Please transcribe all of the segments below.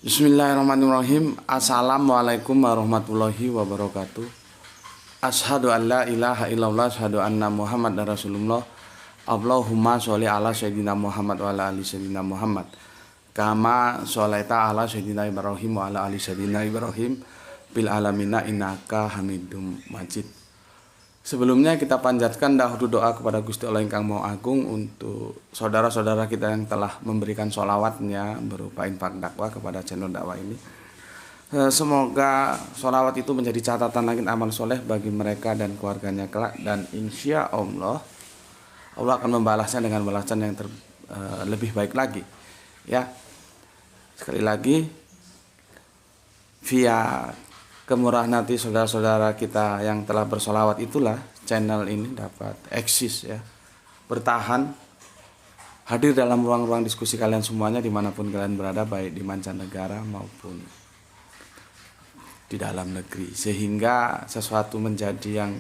Bismillahirrahmanirrahim. Assalamualaikum warahmatullahi wabarakatuh. Asyhadu an la ilaha illallah, asyhadu anna Muhammadar Rasulullah. Allahumma sholli ala sayyidina Muhammad wa ala ali sayyidina Muhammad. Kama sholaita ala sayyidina Ibrahim wa ala ali sayyidina Ibrahim bil alamina innaka Hamidum Majid. Sebelumnya kita panjatkan dahulu doa kepada Gusti Allah Ingkang Maha Agung untuk saudara-saudara kita yang telah memberikan sholawatnya berupa infak dakwah kepada channel dakwah ini. Semoga sholawat itu menjadi catatan langit amal soleh bagi mereka dan keluarganya kelak, dan insya Allah akan membalasnya dengan balasan yang lebih baik lagi. Ya, sekali lagi via kemurahan hati saudara-saudara kita yang telah bersolawat itulah channel ini dapat eksis, ya, bertahan, hadir dalam ruang-ruang diskusi kalian semuanya dimanapun kalian berada, baik di mancanegara maupun di dalam negeri, sehingga sesuatu menjadi yang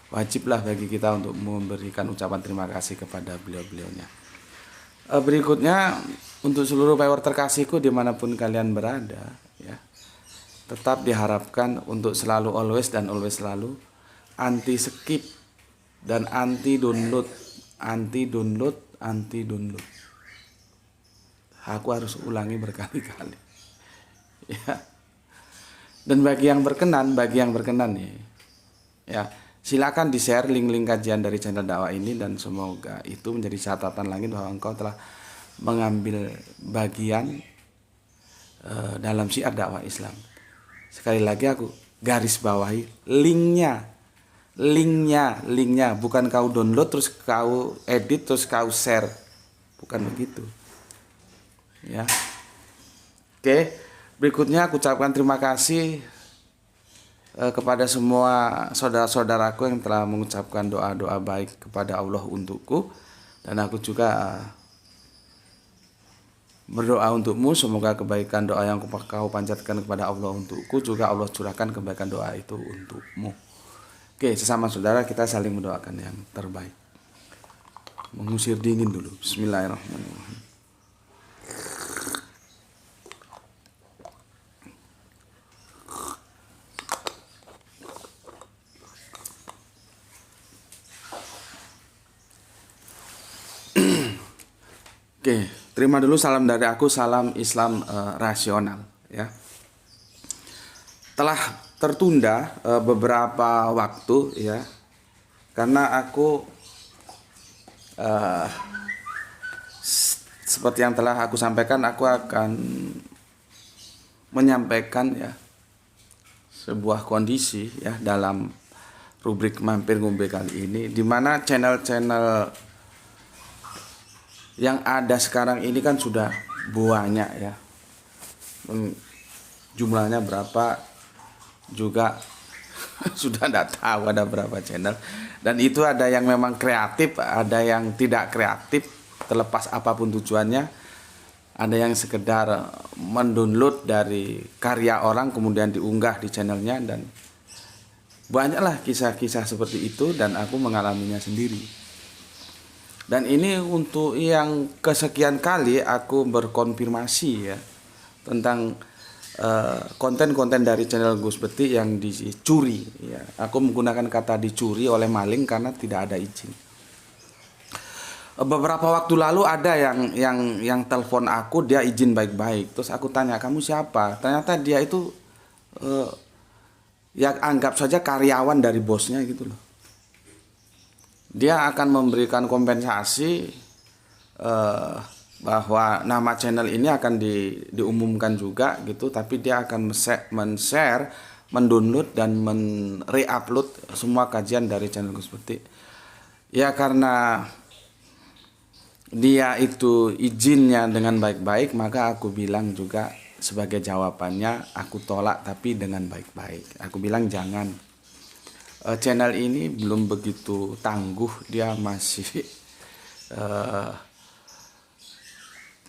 wajiblah bagi kita untuk memberikan ucapan terima kasih kepada beliau-beliaunya. Berikutnya untuk seluruh viewer terkasihku dimanapun kalian berada, ya, tetap diharapkan untuk selalu always selalu anti skip dan anti download. Aku harus ulangi berkali-kali. Ya. Dan bagi yang berkenan nih, ya, silakan di-share link-link kajian dari channel dakwah ini, dan semoga itu menjadi catatan langit bahwa engkau telah mengambil bagian dalam syiar dakwah Islam. Sekali lagi aku garis bawahi linknya, bukan kau download terus kau edit terus kau share, bukan begitu, ya. Oke, berikutnya aku ucapkan terima kasih kepada semua saudara-saudaraku yang telah mengucapkan doa-doa baik kepada Allah untukku, dan aku juga berdoa untukmu, semoga kebaikan doa yang kau panjatkan kepada Allah untukku juga Allah curahkan kebaikan doa itu untukmu. Oke, sesama saudara kita saling mendoakan yang terbaik. Mengusir dingin dulu. Bismillahirrahmanirrahim. Oke, terima dulu salam dari aku, salam Islam rasional, ya. Telah tertunda beberapa waktu, ya, karena aku seperti yang telah aku sampaikan, aku akan menyampaikan, ya, sebuah kondisi, ya, dalam rubrik mampir ngombe kali ini, di mana channel-channel yang ada sekarang ini kan sudah banyak, ya, jumlahnya berapa juga sudah tidak tahu ada berapa channel, dan itu ada yang memang kreatif, ada yang tidak kreatif, terlepas apapun tujuannya. Ada yang sekedar mendownload dari karya orang kemudian diunggah di channelnya, dan banyaklah kisah-kisah seperti itu, dan aku mengalaminya sendiri. Dan ini untuk yang kesekian kali aku berkonfirmasi, ya, tentang konten-konten dari channel Gus Beti yang dicuri, ya. Aku menggunakan kata dicuri oleh maling karena tidak ada izin. Beberapa waktu lalu ada yang telepon aku, dia izin baik-baik. Terus aku tanya, kamu siapa? Ternyata dia itu ya anggap saja karyawan dari bosnya gitu loh. Dia akan memberikan kompensasi bahwa nama channel ini akan diumumkan juga gitu, tapi dia akan men-share, mendownload dan men-re-upload semua kajian dari channel Gus Beti. Ya, karena dia itu izinnya dengan baik-baik, maka aku bilang juga sebagai jawabannya, aku tolak tapi dengan baik-baik. Aku bilang jangan. Channel ini belum begitu tangguh, dia masih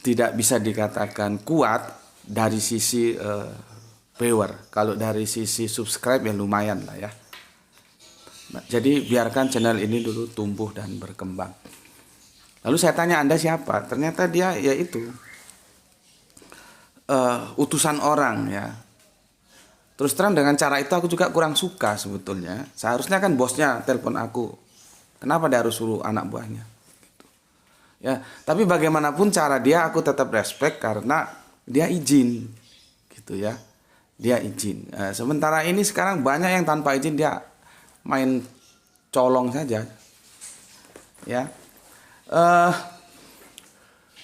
tidak bisa dikatakan kuat dari sisi viewer. Kalau dari sisi subscribe ya lumayan lah, ya. Nah, jadi biarkan channel ini dulu tumbuh dan berkembang. Lalu saya tanya, Anda siapa? Ternyata dia yaitu utusan orang ya. Terus terang dengan cara itu aku juga kurang suka sebetulnya. Seharusnya kan bosnya telepon aku. Kenapa dia harus suruh anak buahnya? Gitu. Ya, tapi bagaimanapun cara dia aku tetap respect karena dia izin, gitu ya. Dia izin. Sementara ini sekarang banyak yang tanpa izin dia main colong saja. Ya.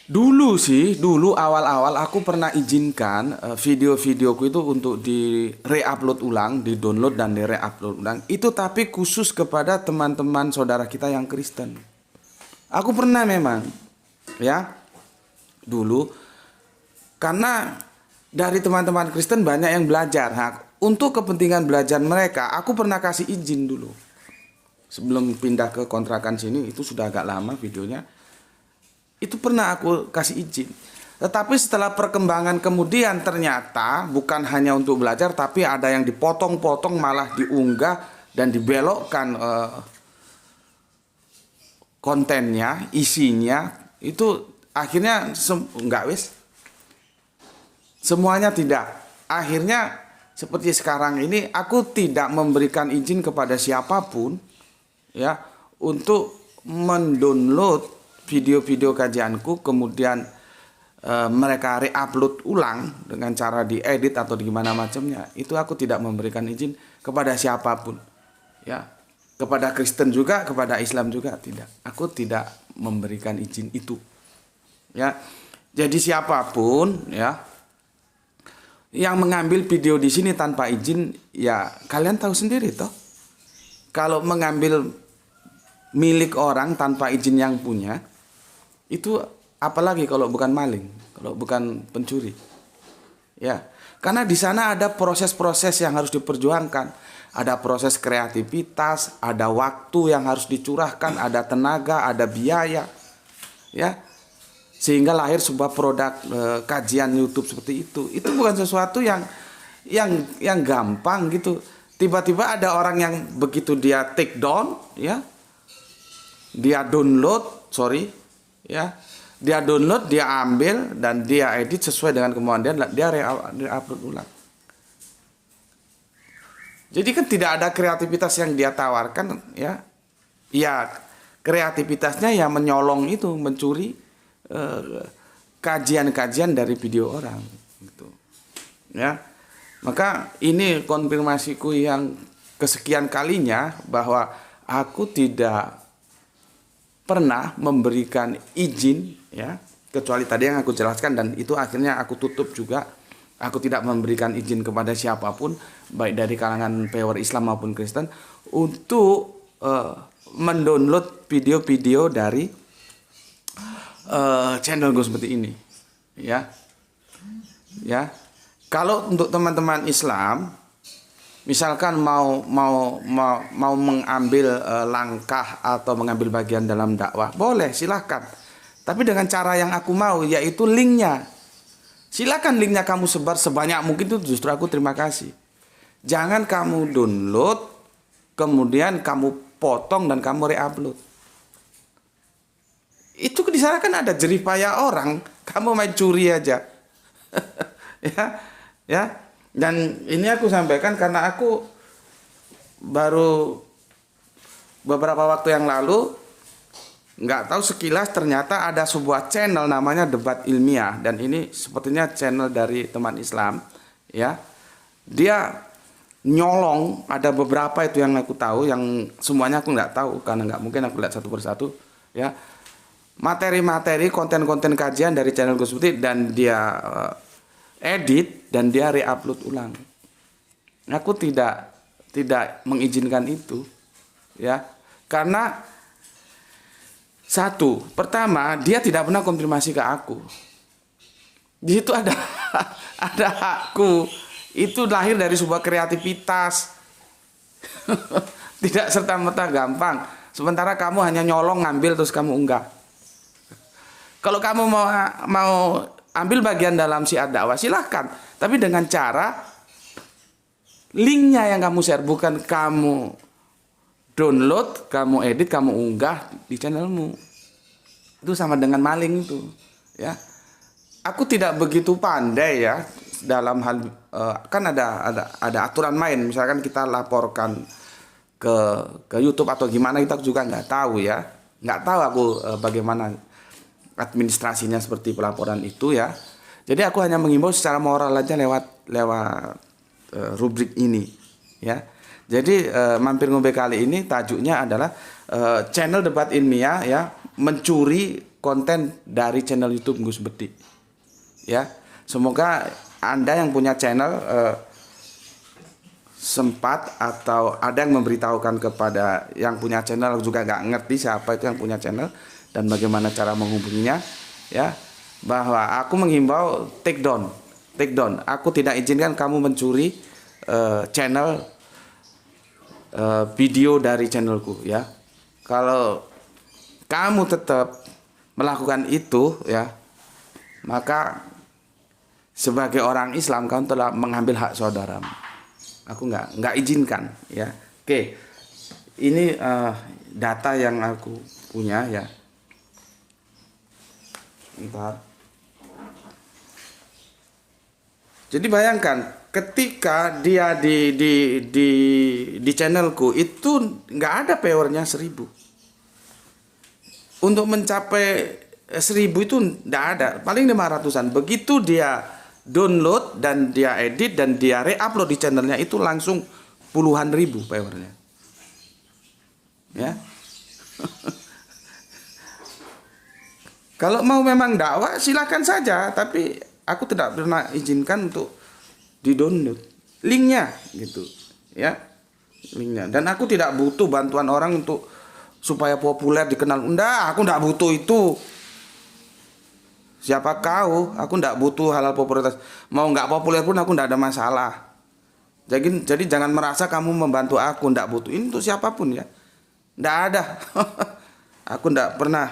Dulu awal-awal aku pernah izinkan video-videoku itu untuk di re-upload ulang, di download dan di re-upload ulang. Itu tapi khusus kepada teman-teman saudara kita yang Kristen. Aku pernah memang, ya, dulu karena dari teman-teman Kristen banyak yang belajar. Nah, untuk kepentingan belajar mereka, aku pernah kasih izin dulu. Sebelum pindah ke kontrakan sini, itu sudah agak lama videonya. Itu pernah aku kasih izin. Tetapi setelah perkembangan kemudian ternyata bukan hanya untuk belajar, tapi ada yang dipotong-potong malah diunggah dan dibelokkan kontennya, isinya. Itu akhirnya semuanya tidak. Akhirnya seperti sekarang ini aku tidak memberikan izin kepada siapapun ya untuk mendownload video-video kajianku, kemudian mereka re-upload ulang dengan cara diedit atau di gimana macamnya. Itu aku tidak memberikan izin kepada siapapun. Ya, kepada Kristen juga, kepada Islam juga tidak. Aku tidak memberikan izin itu. Ya. Jadi siapapun ya yang mengambil video di sini tanpa izin, ya kalian tahu sendiri toh. Kalau mengambil milik orang tanpa izin yang punya, itu apalagi kalau bukan maling, kalau bukan pencuri. Ya, karena di sana ada proses-proses yang harus diperjuangkan, ada proses kreativitas, ada waktu yang harus dicurahkan, ada tenaga, ada biaya. Ya. Sehingga lahir sebuah produk kajian YouTube seperti itu. Itu bukan sesuatu yang gampang gitu. Tiba-tiba ada orang yang begitu dia take down, ya, dia download, ya, dia download, dia ambil dan dia edit sesuai dengan kemauan dia re-upload ulang. Jadi kan tidak ada kreativitas yang dia tawarkan, ya, ya kreativitasnya ya menyolong itu, mencuri kajian-kajian dari video orang, gitu, ya. Maka ini konfirmasiku yang kesekian kalinya bahwa aku tidak pernah memberikan izin, ya, kecuali tadi yang aku jelaskan, dan itu akhirnya aku tutup juga. Aku tidak memberikan izin kepada siapapun, baik dari kalangan pure Islam maupun Kristen, untuk mendownload video-video dari channelku seperti ini, ya. Ya, kalau untuk teman-teman Islam, misalkan mau mengambil langkah atau mengambil bagian dalam dakwah, boleh, silahkan. Tapi dengan cara yang aku mau, yaitu linknya. Silakan linknya kamu sebar sebanyak mungkin, itu justru aku terima kasih. Jangan kamu download, kemudian kamu potong dan kamu re-upload. Itu di sana kan ada jerih payah orang, kamu main curi aja. ya. Dan ini aku sampaikan karena aku baru beberapa waktu yang lalu, nggak tahu sekilas ternyata ada sebuah channel namanya Debat Ilmiah, dan ini sepertinya channel dari teman Islam, ya. Dia nyolong, ada beberapa itu yang aku tahu, yang semuanya aku nggak tahu karena nggak mungkin aku lihat satu persatu, ya. Materi-materi, konten-konten kajian dari channel seperti, dan dia edit dan dia re-upload ulang. Aku tidak mengizinkan itu, ya, karena satu, pertama dia tidak pernah konfirmasi ke aku. Di situ ada ada hakku. Itu lahir dari sebuah kreativitas. Tidak serta-merta gampang. Sementara kamu hanya nyolong, ngambil terus kamu unggah. Kalau kamu mau ambil bagian dalam syiar dakwah, silahkan. Tapi dengan cara linknya yang kamu share, bukan kamu download, kamu edit, kamu unggah di channelmu. Itu sama dengan maling itu, ya. aku tidak begitu pandai ya dalam hal kan ada aturan main, misalkan kita laporkan ke YouTube atau gimana, kita juga nggak tahu ya, nggak tahu aku bagaimana administrasinya seperti pelaporan itu ya. Jadi aku hanya mengimbau secara moral aja lewat rubrik ini ya. Jadi mampir ngombe kali ini tajuknya adalah channel debat ilmiah ya mencuri konten dari channel YouTube Gus Bedi ya. Semoga Anda yang punya channel sempat atau ada yang memberitahukan kepada yang punya channel, juga nggak ngerti siapa itu yang punya channel dan bagaimana cara menghubunginya ya, bahwa aku menghimbau take down. Aku tidak izinkan kamu mencuri channel video dari channelku ya. Kalau kamu tetap melakukan itu ya, maka sebagai orang Islam kamu telah mengambil hak saudaramu. Aku nggak izinkan ya. Oke, ini data yang aku punya ya. Bentar. Jadi bayangkan ketika dia di channelku itu nggak ada viewernya 1000. Untuk mencapai 1000 itu nggak ada, paling 500-an. Begitu dia download dan dia edit dan dia re-upload di channelnya itu langsung puluhan ribu viewernya. Ya. Kalau mau memang dakwah silakan saja, tapi aku tidak pernah izinkan untuk di-download linknya gitu ya, linknya. Dan aku tidak butuh bantuan orang untuk supaya populer dikenal. Enggak, aku enggak butuh itu. Siapa kau? Aku enggak butuh halal popularitas. Mau enggak populer pun aku enggak ada masalah. Jadi jangan merasa kamu membantu aku, enggak butuh. Ini untuk siapapun ya. Enggak ada. Aku enggak pernah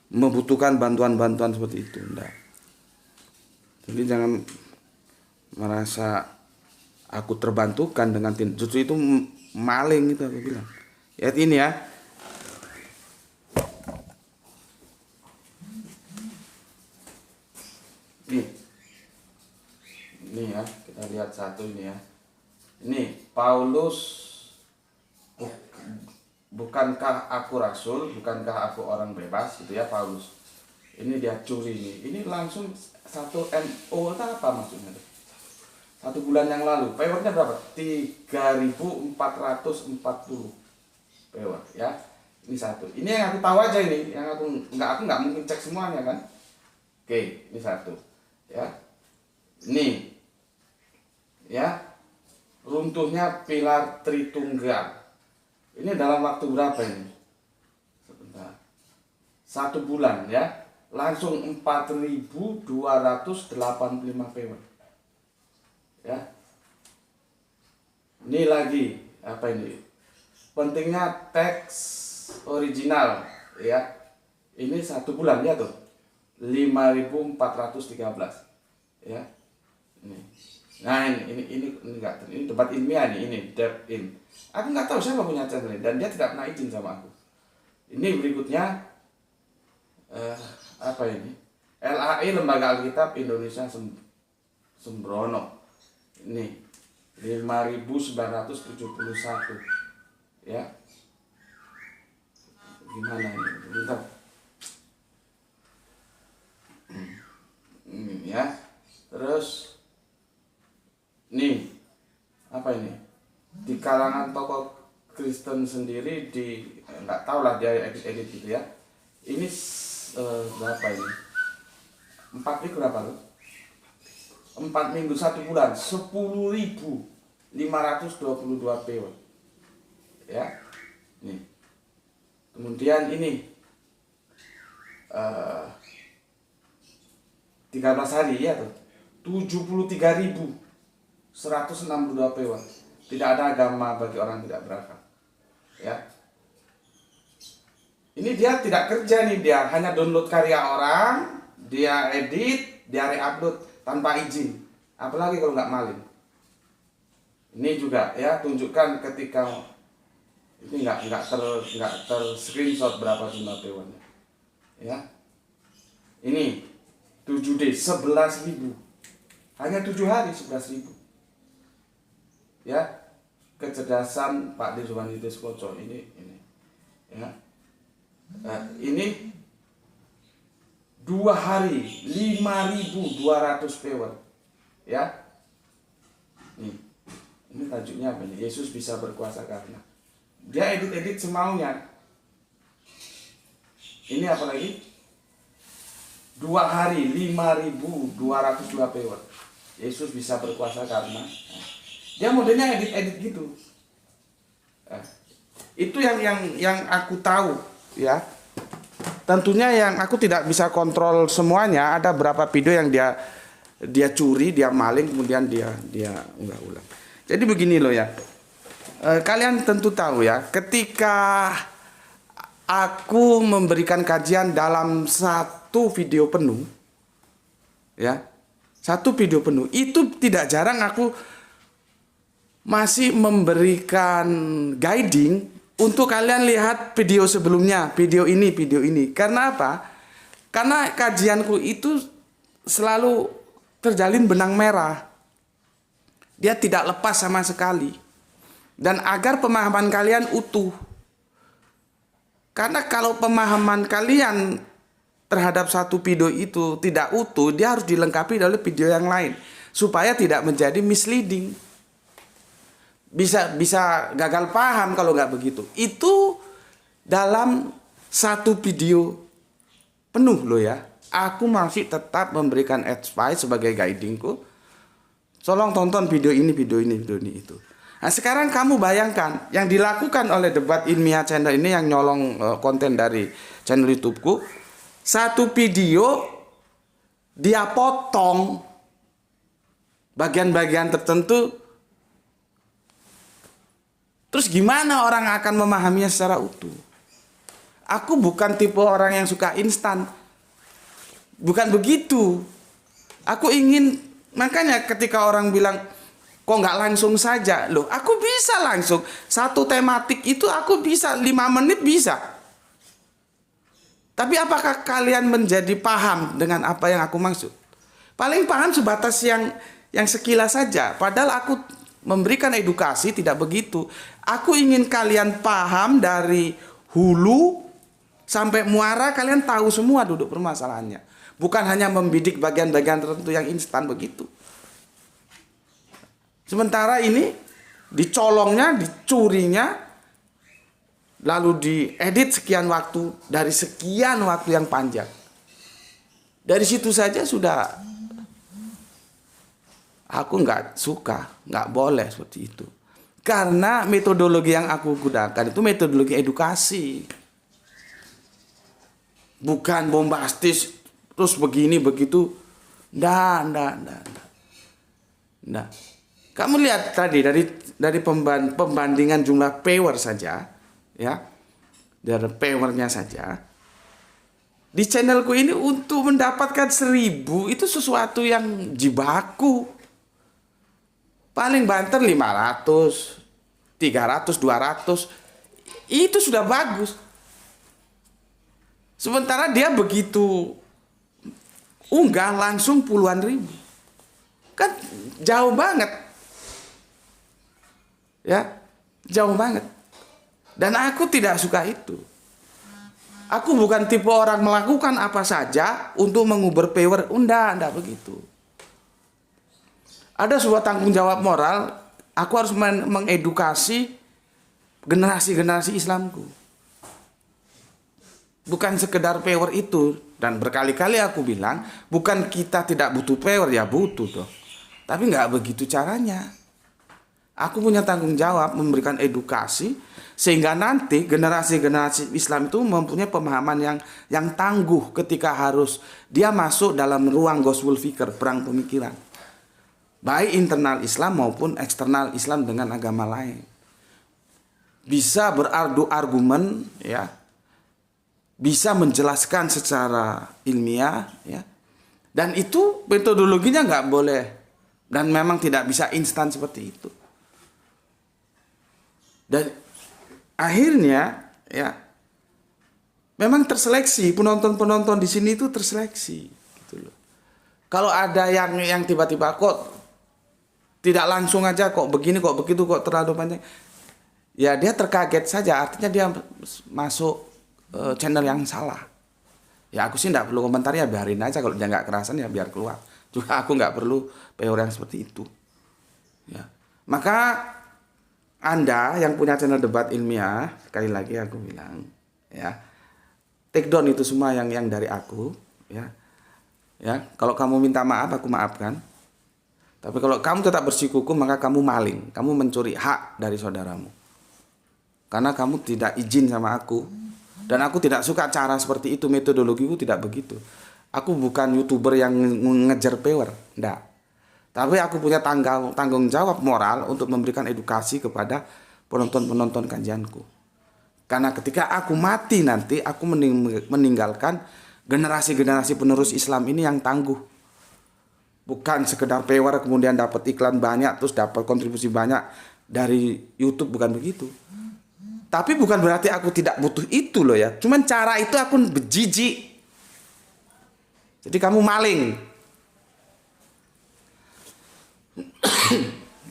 membutuhkan bantuan-bantuan seperti itu, enggak. Jadi jangan merasa aku terbantukan dengan justru itu maling itu aku bilang. Lihat ini ya. Ini ya, kita lihat satu ini ya. Ini Paulus, bukankah aku rasul, bukankah aku orang bebas gitu ya Paulus. Ini dia curi ini. Ini langsung 1 MO itu apa maksudnya? 1 bulan yang lalu. Viewernya berapa? 3.440 viewer ya. Ini satu. Ini yang aku tahu aja ini, yang aku nggak mungkin cek semuanya kan. Oke, ini satu. Ya. Ini ya, runtuhnya pilar Tritunggal. Ini dalam waktu berapa ini? Sebentar. 1 bulan ya, langsung 4.285 viewer. Ya. Ini lagi apa ini? Pentingnya teks original ya. Ini 1 bulan ya tuh. 5.413 ya. Ini. Nah ini enggak, ini debat ilmiah nih, ini depth in. Aku nggak tahu siapa punya channel ini dan dia tidak pernah izin sama aku. Ini berikutnya apa ini? LAI, Lembaga Alkitab Indonesia Sembrono. Ini 5.971 ya. Gimana ini? Bentar. Ini ya. Terus nih apa ini, di kalangan tokoh Kristen sendiri nggak tahu lah dia edit gitu ya. Ini berapa ini? 4 minggu berapa loh? 4 minggu 1 bulan 10.522 viewer ya. Nih kemudian ini 13 hari ya tuh 73.162 viewer. Tidak ada agama bagi orang tidak berakal ya. Ini dia tidak kerja nih, dia hanya download karya orang, dia edit, dia re-upload tanpa izin. Apalagi kalau nggak maling. Ini juga ya, tunjukkan ketika ini nggak ter screenshot berapa jumlah viewernya ya. Ini 7D 11.000. Hanya 7 hari 11.000. Ya, kecerdasan Pak Deswani Deskoco ini. Ya. Nah, ini 2 hari 5.200 viewer. Ya. Ini tajuknya apa nih? Yesus bisa berkuasa karena. Dia edit semaunya. Ini apa lagi? 2 hari 5.202 viewer. Yesus bisa berkuasa karena. Dia modelnya edit gitu. Itu yang aku tahu, ya. Tentunya yang aku tidak bisa kontrol semuanya. Ada berapa video yang dia curi, dia maling, kemudian dia ulang. Jadi begini loh ya. Kalian tentu tahu ya, ketika aku memberikan kajian dalam satu video penuh, ya, satu video penuh, itu tidak jarang aku masih memberikan guiding untuk kalian lihat video sebelumnya, video ini. Karena apa? Karena kajianku itu selalu terjalin benang merah. Dia tidak lepas sama sekali. Dan agar pemahaman kalian utuh. Karena kalau pemahaman kalian terhadap satu video itu tidak utuh, dia harus dilengkapi oleh video yang lain. Supaya tidak menjadi misleading. Bisa gagal paham kalau nggak begitu. Itu dalam satu video penuh loh ya. Aku masih tetap memberikan advice sebagai guidingku. Tolong tonton video ini itu. Nah sekarang kamu bayangkan yang dilakukan oleh Debat Ilmiah channel ini yang nyolong konten dari channel YouTubeku. Satu video dia potong bagian-bagian tertentu. Terus gimana orang akan memahaminya secara utuh? Aku bukan tipe orang yang suka instan. Bukan begitu. Aku ingin, makanya ketika orang bilang, kok nggak langsung saja? Loh, aku bisa langsung. Satu tematik itu aku bisa, 5 menit bisa. Tapi apakah kalian menjadi paham dengan apa yang aku maksud? Paling paham sebatas yang sekilas saja. Padahal aku memberikan edukasi tidak begitu. Aku ingin kalian paham dari hulu sampai muara, kalian tahu semua duduk permasalahannya. Bukan hanya membidik bagian-bagian tertentu yang instan begitu. Sementara ini dicolongnya, dicurinya, lalu diedit sekian waktu dari sekian waktu yang panjang. Dari situ saja sudah aku nggak suka, nggak boleh seperti itu. Karena metodologi yang aku gunakan itu metodologi edukasi. Bukan bombastis, terus begini, begitu. Nah. Kamu lihat tadi dari pembandingan jumlah viewer saja, ya. Dari viewernya saja. Di channelku ini untuk mendapatkan 1.000 itu sesuatu yang jibaku. Paling banter 500, 300, 200. Itu sudah bagus. Sementara dia begitu unggah langsung puluhan ribu. Kan jauh banget. Ya, jauh banget. Dan aku tidak suka itu. Aku bukan tipe orang melakukan apa saja untuk menguber viewer. Enggak begitu. Ada sebuah tanggung jawab moral, aku harus mengedukasi generasi-generasi Islamku. Bukan sekedar viewer itu. Dan berkali-kali aku bilang, bukan kita tidak butuh viewer, ya butuh toh. Tapi nggak begitu caranya. Aku punya tanggung jawab memberikan edukasi, sehingga nanti generasi-generasi Islam itu mempunyai pemahaman yang tangguh ketika harus dia masuk dalam ruang gospel fikir, perang pemikiran. Baik internal Islam maupun eksternal Islam dengan agama lain. Bisa beradu argumen, ya. Bisa menjelaskan secara ilmiah, ya. Dan itu metodologinya nggak boleh. Dan memang tidak bisa instan seperti itu. Dan akhirnya, ya, memang terseleksi, penonton-penonton di sini itu terseleksi, gitu loh. Kalau ada yang tiba-tiba kok tidak langsung aja, kok begini, kok begitu, kok terlalu panjang, ya dia terkaget saja, artinya dia masuk channel yang salah. Ya aku sih nggak perlu komentar, ya biarin aja, kalau dia nggak kerasan ya biar keluar. Juga aku nggak perlu PR yang seperti itu. Ya. Maka Anda yang punya channel debat ilmiah, sekali lagi aku bilang, ya take down itu semua yang dari aku, ya. Ya, kalau kamu minta maaf, aku maafkan. Tapi kalau kamu tetap bersikukuh, maka kamu maling, kamu mencuri hak dari saudaramu. Karena kamu tidak izin sama aku. Dan aku tidak suka cara seperti itu, metodologiku tidak begitu. Aku bukan YouTuber yang ngejar power, enggak. Tapi aku punya tanggung jawab moral untuk memberikan edukasi kepada penonton-penonton kajianku. Karena ketika aku mati nanti, aku meninggalkan generasi-generasi penerus Islam ini yang tangguh. Bukan sekedar power kemudian dapat iklan banyak, terus dapat kontribusi banyak dari YouTube, bukan begitu. Tapi bukan berarti aku tidak butuh itu loh ya. Cuman cara itu aku bejijik. Jadi kamu maling.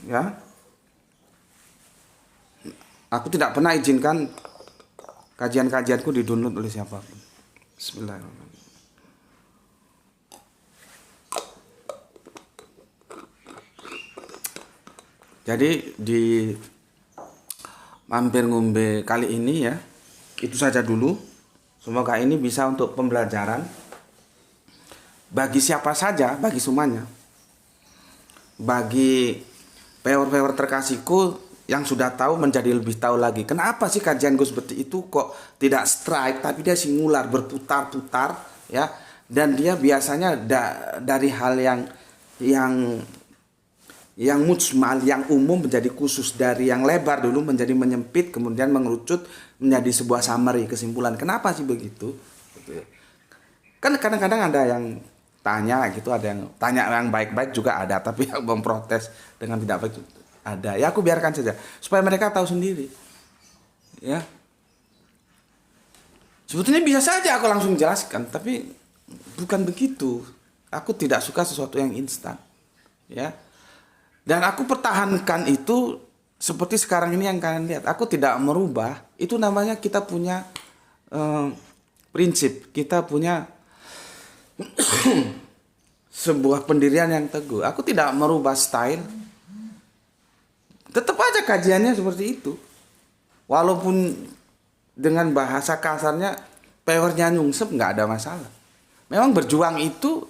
Ya. Aku tidak pernah izinkan kajian-kajianku di-download oleh siapapun. Bismillahirrahmanirrahim. Jadi di mampir ngombe kali ini ya, itu saja dulu. Semoga ini bisa untuk pembelajaran bagi siapa saja, bagi semuanya. Bagi peor-peor terkasihku yang sudah tahu menjadi lebih tahu lagi. Kenapa sih kajian gue seperti itu kok tidak strike, tapi dia singular, berputar-putar ya. Dan dia biasanya dari hal yang mujmal, yang umum menjadi khusus, dari yang lebar dulu menjadi menyempit, kemudian mengerucut menjadi sebuah summary, kesimpulan. Kenapa sih begitu? Kan kadang-kadang ada yang tanya gitu, ada yang tanya yang baik-baik juga ada, tapi yang memprotes dengan tidak baik ada. Ya aku biarkan saja supaya mereka tahu sendiri. Ya. Sebetulnya bisa saja aku langsung jelaskan, tapi bukan begitu. Aku tidak suka sesuatu yang instan. Ya. Dan aku pertahankan itu seperti sekarang ini yang kalian lihat. Aku tidak merubah. Itu namanya kita punya prinsip. Kita punya sebuah pendirian yang teguh. Aku tidak merubah style. Tetap aja kajiannya seperti itu. Walaupun dengan bahasa kasarnya, powernya nyungsep, nggak ada masalah. Memang berjuang itu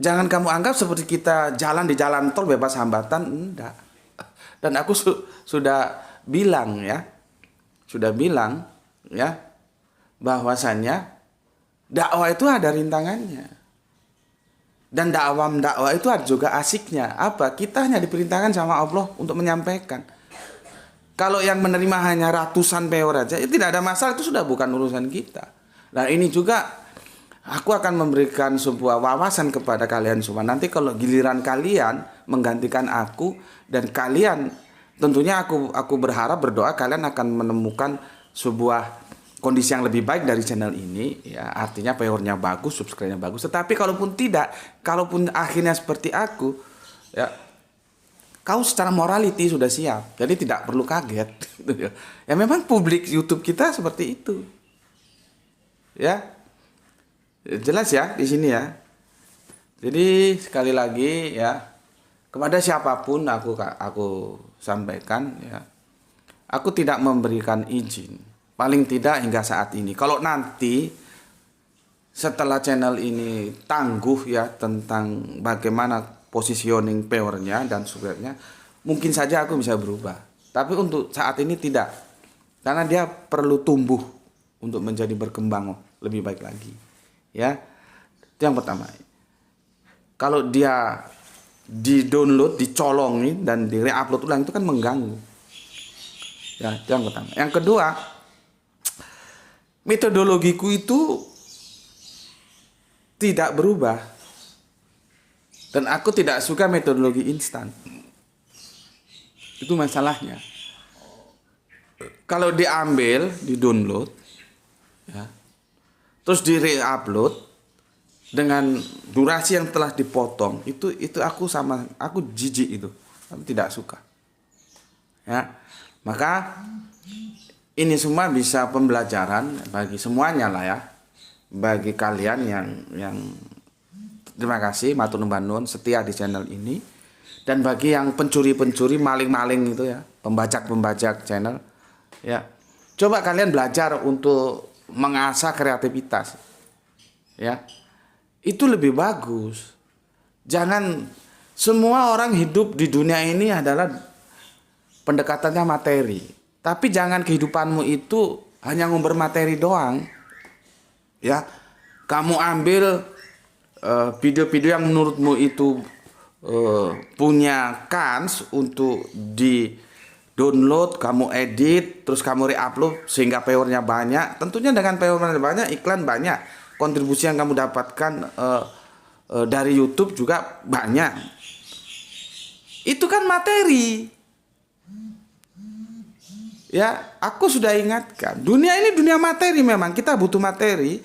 jangan kamu anggap seperti kita jalan di jalan tol bebas hambatan, enggak. Dan aku sudah bilang ya, bahwasannya dakwah itu ada rintangannya. Dan dakwah itu ada juga asiknya. Apa? Kita hanya diperintahkan sama Allah untuk menyampaikan. Kalau yang menerima hanya ratusan peor aja, itu tidak ada masalah, itu sudah bukan urusan kita. Nah ini juga aku akan memberikan sebuah wawasan kepada kalian semua. Nanti kalau giliran kalian menggantikan aku, dan kalian tentunya aku berharap, berdoa kalian akan menemukan sebuah kondisi yang lebih baik dari channel ini. Ya, artinya powernya bagus, subscribe-nya bagus. Tetapi kalaupun tidak, kalaupun akhirnya seperti aku, ya kau secara morality sudah siap. Jadi tidak perlu kaget. Ya memang publik YouTube kita seperti itu. Ya. Jelas ya di sini ya. Jadi sekali lagi ya, kepada siapapun aku sampaikan ya, aku tidak memberikan izin, paling tidak hingga saat ini. Kalau nanti setelah channel ini tangguh ya tentang bagaimana positioning powernya dan sebagainya, mungkin saja aku bisa berubah. Tapi untuk saat ini tidak, karena dia perlu tumbuh untuk menjadi berkembang lebih baik lagi. Ya, itu yang pertama. Kalau dia di-download, dicolongin dan di-re-upload ulang, itu kan mengganggu. Ya, itu yang pertama. Yang kedua, metodologiku itu tidak berubah. Dan aku tidak suka metodologi instan. Itu masalahnya. Kalau diambil, di-download, ya, terus di re-upload, dengan durasi yang telah dipotong itu aku jijik itu, aku tidak suka. Ya, maka ini semua bisa pembelajaran bagi semuanya lah ya, bagi kalian yang terima kasih matur nuwun setia di channel ini, dan bagi yang pencuri-pencuri, maling-maling itu ya, pembajak-pembajak channel ya, coba kalian belajar untuk mengasah kreativitas ya, itu lebih bagus. Jangan semua orang hidup di dunia ini adalah pendekatannya materi, tapi jangan kehidupanmu itu hanya ngumber materi doang ya. Kamu ambil video-video yang menurutmu itu punya kans untuk di download, kamu edit, terus kamu re-upload sehingga viewernya banyak. Tentunya dengan viewernya banyak, iklan banyak, kontribusi yang kamu dapatkan dari YouTube juga banyak. Itu kan materi. Ya, aku sudah ingatkan, dunia ini dunia materi, memang kita butuh materi.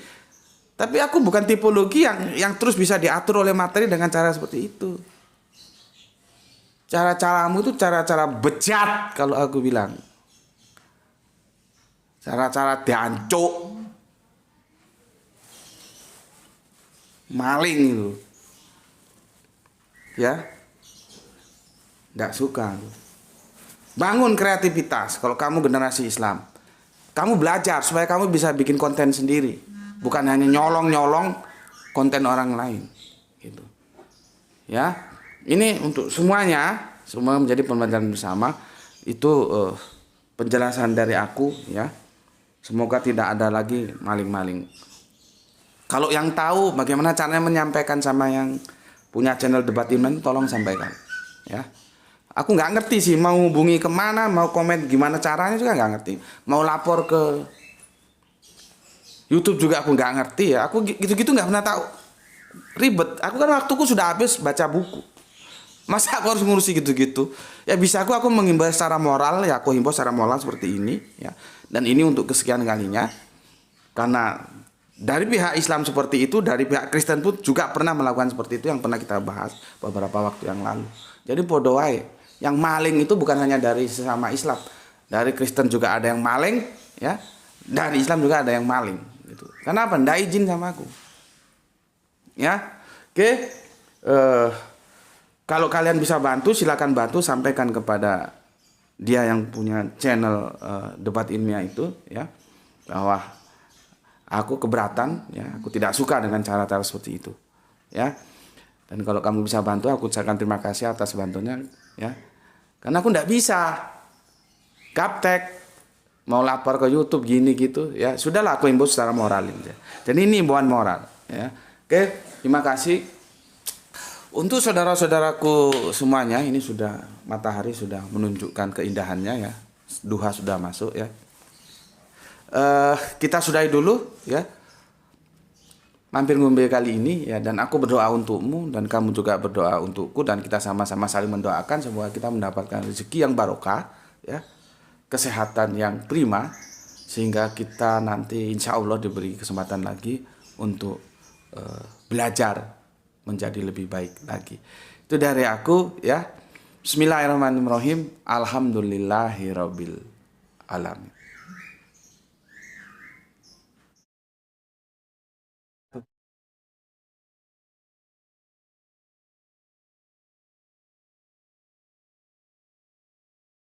Tapi aku bukan tipologi yang terus bisa diatur oleh materi dengan cara seperti itu. Cara-caramu itu cara-cara bejat kalau aku bilang. Cara-cara diancuk. Maling itu. Ya. Enggak suka. Bangun kreativitas kalau kamu generasi Islam. Kamu belajar supaya kamu bisa bikin konten sendiri. Bukan hanya nyolong-nyolong konten orang lain. Gitu. Ya. Ini untuk semuanya, semua menjadi pembelajaran bersama. Itu penjelasan dari aku ya. Semoga tidak ada lagi maling-maling. Kalau yang tahu bagaimana caranya menyampaikan sama yang punya channel Debat Iman, tolong sampaikan ya. Aku nggak ngerti sih mau hubungi kemana, mau komen gimana caranya juga nggak ngerti. Mau lapor ke YouTube juga aku nggak ngerti ya. Aku gitu-gitu nggak pernah tahu. Ribet. Aku kan waktuku sudah habis baca buku. Masa aku harus ngurusi gitu-gitu? Ya bisa aku mengimbau secara moral ya, aku himbau secara moral seperti ini ya. Dan ini untuk kesekian kalinya. Karena dari pihak Islam seperti itu, dari pihak Kristen pun juga pernah melakukan seperti itu yang pernah kita bahas beberapa waktu yang lalu. Jadi podo wae. Yang maling itu bukan hanya dari sesama Islam. Dari Kristen juga ada yang maling ya. Dari Islam juga ada yang maling gitu. Kenapa? Nggak izin sama aku. Ya. Oke. Kalau kalian bisa bantu, silakan bantu, sampaikan kepada dia yang punya channel Debat Ilmiah itu ya, bahwa aku keberatan ya, aku tidak suka dengan cara-cara seperti itu ya. Dan kalau kamu bisa bantu, aku ucapkan terima kasih atas bantunya ya. Karena aku tidak bisa gaptek mau lapor ke YouTube gini gitu ya. Sudahlah, aku himbau secara moral ya. Dan ini himbauan moral ya. Oke, terima kasih. Untuk saudara-saudaraku semuanya, ini sudah matahari sudah menunjukkan keindahannya ya. Duha sudah masuk ya. Kita sudahi dulu ya. Mampir ngombe kali ini ya, dan aku berdoa untukmu dan kamu juga berdoa untukku, dan kita sama-sama saling mendoakan semoga kita mendapatkan rezeki yang barokah ya, kesehatan yang prima, sehingga kita nanti insya Allah diberi kesempatan lagi untuk belajar menjadi lebih baik lagi. Itu dari aku ya. Bismillahirrahmanirrahim. Alhamdulillahirabbil alamin.